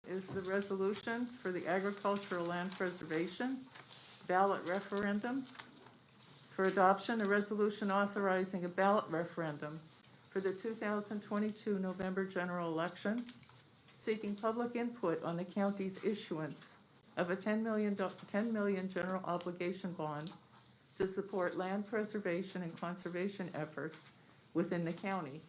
is the resolution for the agricultural land preservation ballot referendum. For adoption, a resolution authorizing a ballot referendum for the 2022 November general election, seeking public input on the county's issuance of a $10 million general obligation bond to support land preservation and conservation efforts within the county.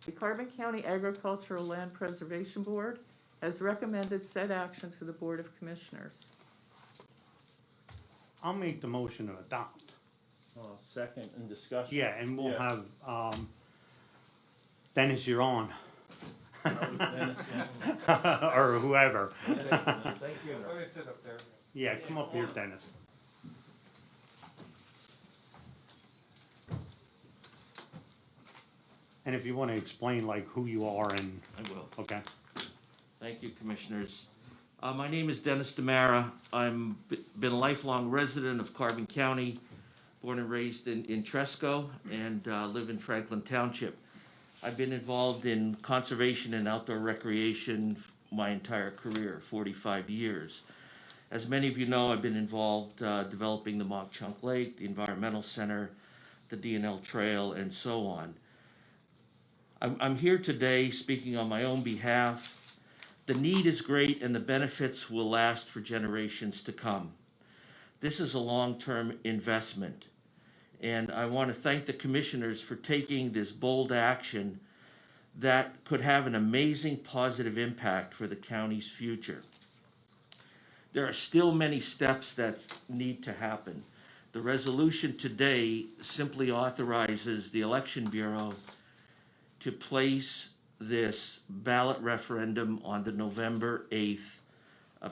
The Carbon County Agricultural Land Preservation Board has recommended said action to the Board of Commissioners. I'll make the motion to adopt. Second in discussion. Yeah, and we'll Yeah. have, Dennis, you're on. Dennis, Or whoever. Thank you. Yeah, come up here, Dennis. And if you want to explain like who you are and, I will. okay. Thank you, Commissioners. My name is Dennis DeMara. I'm been a lifelong resident of Carbon County, born and raised in Tresco, and live in Franklin Township. I've been involved in conservation and outdoor recreation my entire career, 45 years. As many of you know, I've been involved developing the Mock Chunk Lake, the Environmental Center, the D&L Trail, and so on. I'm here today speaking on my own behalf. The need is great and the benefits will last for generations to come. This is a long-term investment, and I want to thank the commissioners for taking this bold action that could have an amazing positive impact for the county's future. There are still many steps that need to happen. The resolution today simply authorizes the Election Bureau to place this ballot referendum on the November 8th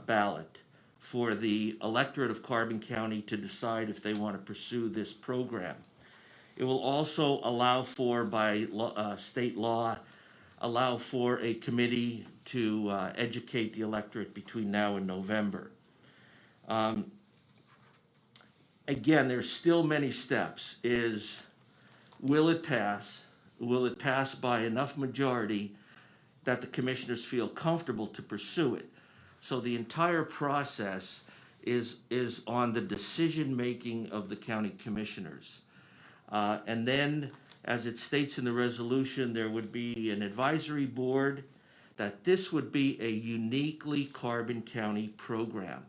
ballot for the electorate of Carbon County to decide if they want to pursue this program. It will also allow for, by state law, allow for a committee to educate the electorate between now and November. Again, there's still many steps. Will it pass? Will it pass by enough majority that the commissioners feel comfortable to pursue it? So the entire process is on the decision-making of the county commissioners. And then, as it states in the resolution, there would be an advisory board, that this would be a uniquely Carbon County program.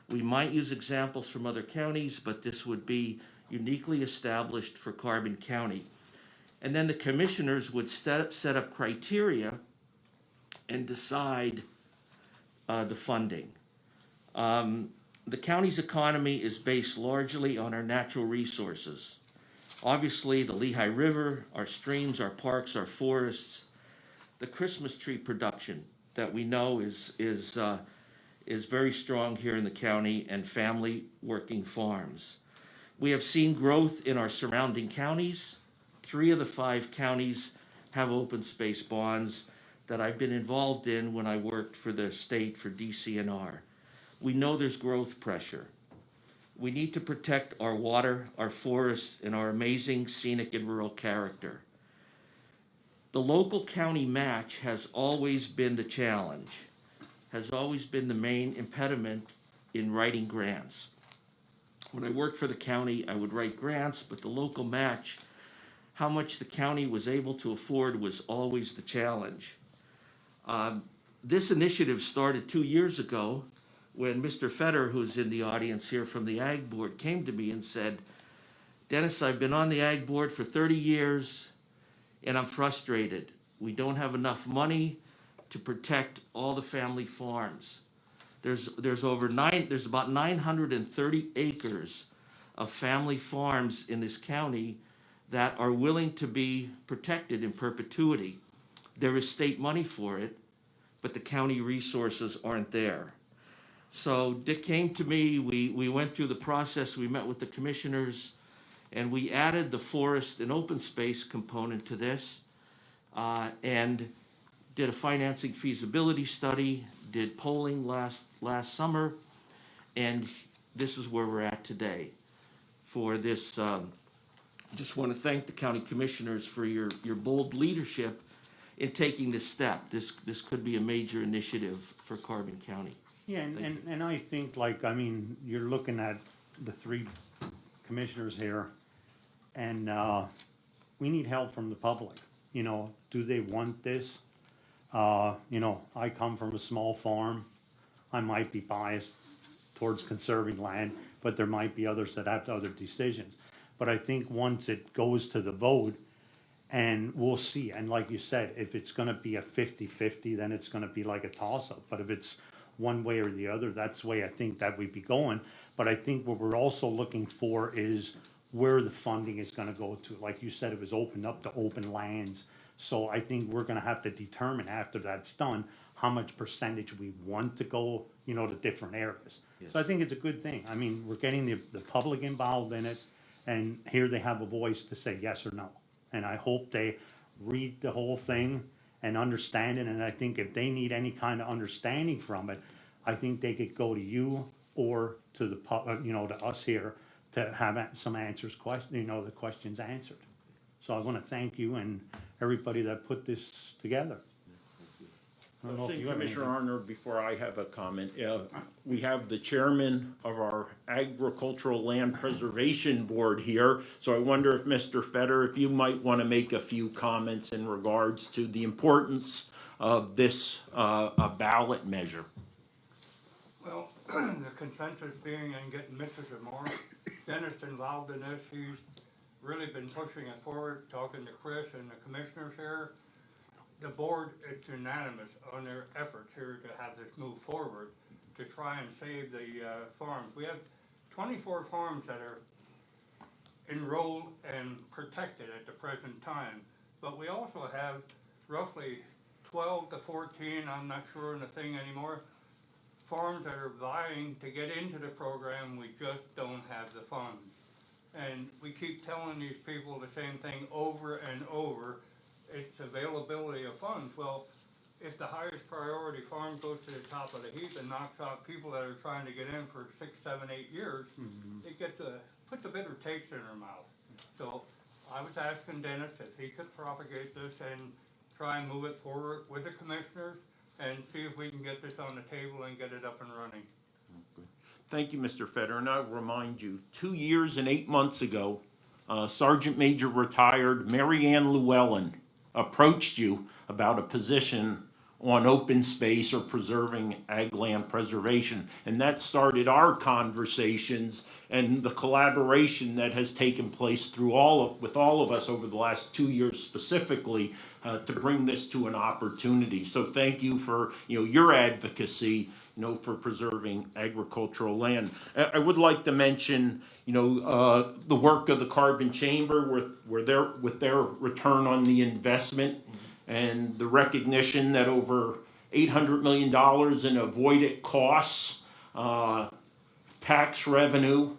We might use examples from other counties, but this would be uniquely established for Carbon County. And then the commissioners would set up criteria and decide the funding. The county's economy is based largely on our natural resources. Obviously, the Lehigh River, our streams, our parks, our forests, the Christmas tree production that we know is very strong here in the county, and family working farms. We have seen growth in our surrounding counties. 3 of the 5 counties have open space bonds that I've been involved in when I worked for the state for DCNR. We know there's growth pressure. We need to protect our water, our forests, and our amazing scenic and rural character. The local county match has always been the challenge, has always been the main impediment in writing grants. When I worked for the county, I would write grants, but the local match, how much the county was able to afford, was always the challenge. This initiative started 2 years ago when Mr. Fetter, who's in the audience here from the Ag Board, came to me and said, "Dennis, I've been on the Ag Board for 30 years and I'm frustrated. We don't have enough money to protect all the family farms. There's about 930 acres of family farms in this county that are willing to be protected in perpetuity. There is state money for it, but the county resources aren't there." So Dick came to me, we went through the process, we met with the commissioners, and we added the forest and open space component to this, and did a financing feasibility study, did polling last summer, and this is where we're at today. For this, just want to thank the county commissioners for your bold leadership in taking this step. This could be a major initiative for Carbon County. Yeah, and I think, like, I mean, you're looking at the three commissioners here, and we need help from the public. You know, do they want this? You know, I come from a small farm. I might be biased towards conserving land, but there might be others that have other decisions. But I think once it goes to the vote, and we'll see, and like you said, if it's gonna be a 50-50, then it's gonna be like a toss-up. But if it's one way or the other, that's the way I think that we'd be going. But I think what we're also looking for is where the funding is gonna go to. Like you said, it was opened up to open lands. So I think we're gonna have to determine after that's done, how much percentage we want to go, you know, to different areas. So I think it's a good thing. I mean, we're getting the public involved in it, and here they have a voice to say yes or no. And I hope they read the whole thing and understand it, and I think if they need any kind of understanding from it, I think they could go to you or to the you know, to us here to have some answers, you know, the questions answered. So I want to thank you and everybody that put this together. I don't know if you have Commissioner anything. Arner, before I have a comment, we have the chairman of our Agricultural Land Preservation Board here. So I wonder if Mr. Fetter, if you might want to make a few comments in regards to the importance of this ballot measure. Well, the consensus being and getting Mrs. Amore, Dennis involved in this, he's really been pushing it forward, talking to Chris and the commissioners here. The board is unanimous on their efforts here to have this move forward to try and save the farms. We have 24 farms that are enrolled and protected at the present time, but we also have roughly 12 to 14, I'm not sure on the thing anymore, farms that are vying to get into the program. We just don't have the funds. And we keep telling these people the same thing over and over. It's availability of funds. Well, if the highest priority farm goes to the top of the heap and knocks out people that are trying to get in for 6, 7, 8 years, it gets puts a bitter taste in their mouth. So I was asking Dennis if he could propagate this and try and move it forward with the commissioners and see if we can get this on the table and get it up and running. Thank you, Mr. Fetter, and I'll remind you, 2 years and 8 months ago, Sergeant Major retired Mary Ann Llewellyn approached you about a position on open space or preserving ag land preservation. And that started our conversations and the collaboration that has taken place through with all of us over the last 2 years specifically to bring this to an opportunity. So thank you for your advocacy for preserving agricultural land. I would like to mention, the work of the Carbon Chamber with their return on the investment and the recognition that over $800 million in avoided costs, tax revenue,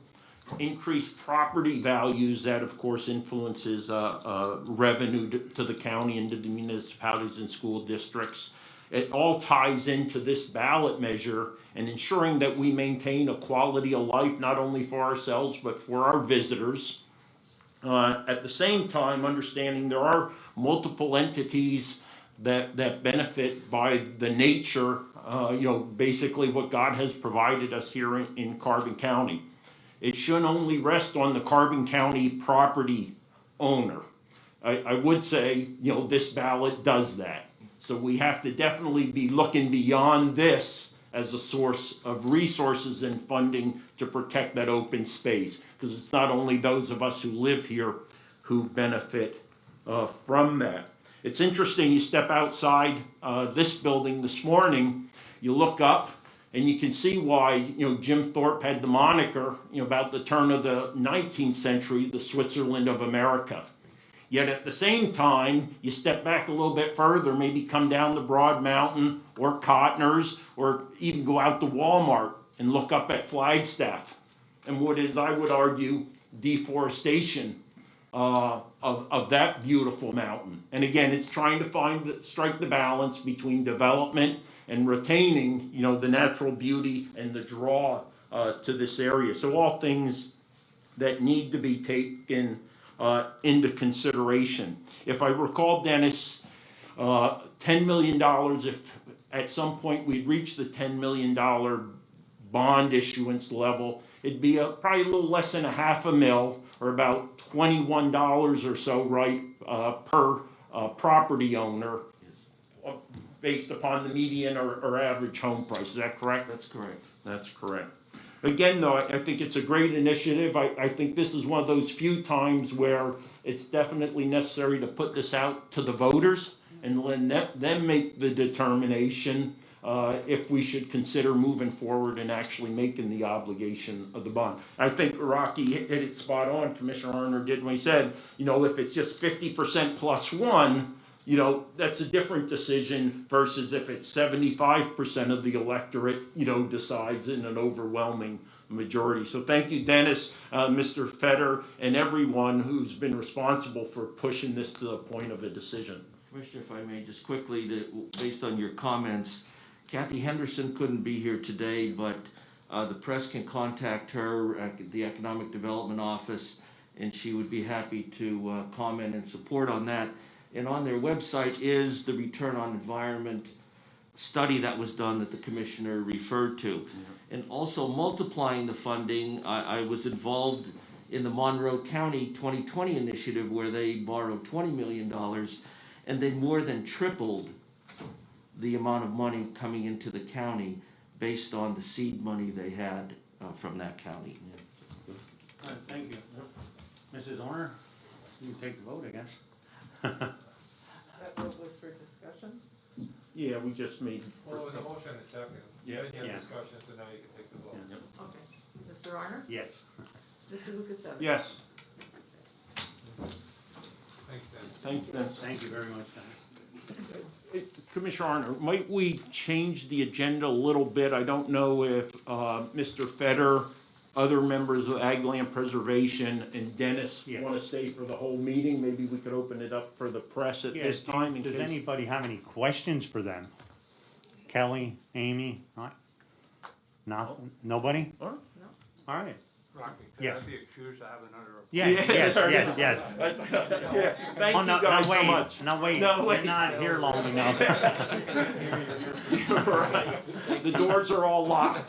increased property values that of course influences revenue to the county and to the municipalities and school districts. It all ties into this ballot measure and ensuring that we maintain a quality of life not only for ourselves but for our visitors. At the same time, understanding there are multiple entities that benefit by the nature, basically what God has provided us here in Carbon County. It shouldn't only rest on the Carbon County property owner. I would say, this ballot does that. So we have to definitely be looking beyond this as a source of resources and funding to protect that open space. Because it's not only those of us who live here who benefit from that. It's interesting, you step outside this building this morning, you look up and you can see why Jim Thorpe had the moniker about the turn of the 19th century, the Switzerland of America. Yet at the same time, you step back a little bit further, maybe come down the Broad Mountain or Cottoners, or even go out to Walmart and look up at Flagstaff. And what is, I would argue, deforestation of that beautiful mountain. And again, it's trying to strike the balance between development and retaining, the natural beauty and the draw to this area. So all things that need to be taken into consideration. If I recall, Dennis, $10 million, if at some point we'd reach the $10 million bond issuance level, it'd be probably a little less than a half a mil, or about $21 or so, right, per property owner, based upon the median or average home price. Is that correct? That's correct. That's correct. Again, though, I think it's a great initiative. I think this is one of those few times where it's definitely necessary to put this out to the voters and let them make the determination if we should consider moving forward and actually making the obligation of the bond. I think Rocky hit it spot on, Commissioner Arner did when he said, you know, if it's just 50% plus one, you know, that's a different decision versus if it's 75% of the electorate, you know, decides in an overwhelming majority. So thank you, Dennis, Mr. Fetter, and everyone who's been responsible for pushing this to the point of a decision. Commissioner, if I may, just quickly, based on your comments, Kathy Henderson couldn't be here today, but the press can contact her at the Economic Development Office, and she would be happy to comment and support on that. And on their website is the return on investment study that was done that the commissioner referred to. And also multiplying the funding, I was involved in the Monroe County 2020 initiative where they borrowed $20 million, and they more than tripled the amount of money coming into the county based on the seed money they had from that county. All right, thank you. Mrs. Arner, you can take the vote, I guess. That vote was for discussion? Yeah, we just made. Well, it was a motion and a second. Yeah. Then you have Yeah. discussion, so now you can take the vote. Yeah. Okay. Mr. Arner? Yes. Mr. Lukasevich? Yes, Thanks, Dan. thanks, Dennis. Thank you very much, Dennis. Commissioner Arner, might we change the agenda a little bit? I don't know if Mr. Fetter, other members of Ag Land Preservation, and Dennis Yeah. want to stay for the whole meeting. Maybe we could open it up for the press at this time. in Does case- anybody have any questions for them? Kelly, Amy, not, nobody? All right. All right. Rocky, could Yes. I be excused? I have another. Yeah, Yeah, yes, there yes, is. yes. Yeah, thank Oh, you no, guys no, wait, so much. No, wait, No, you're wait. not here long enough. Right. The doors are all locked.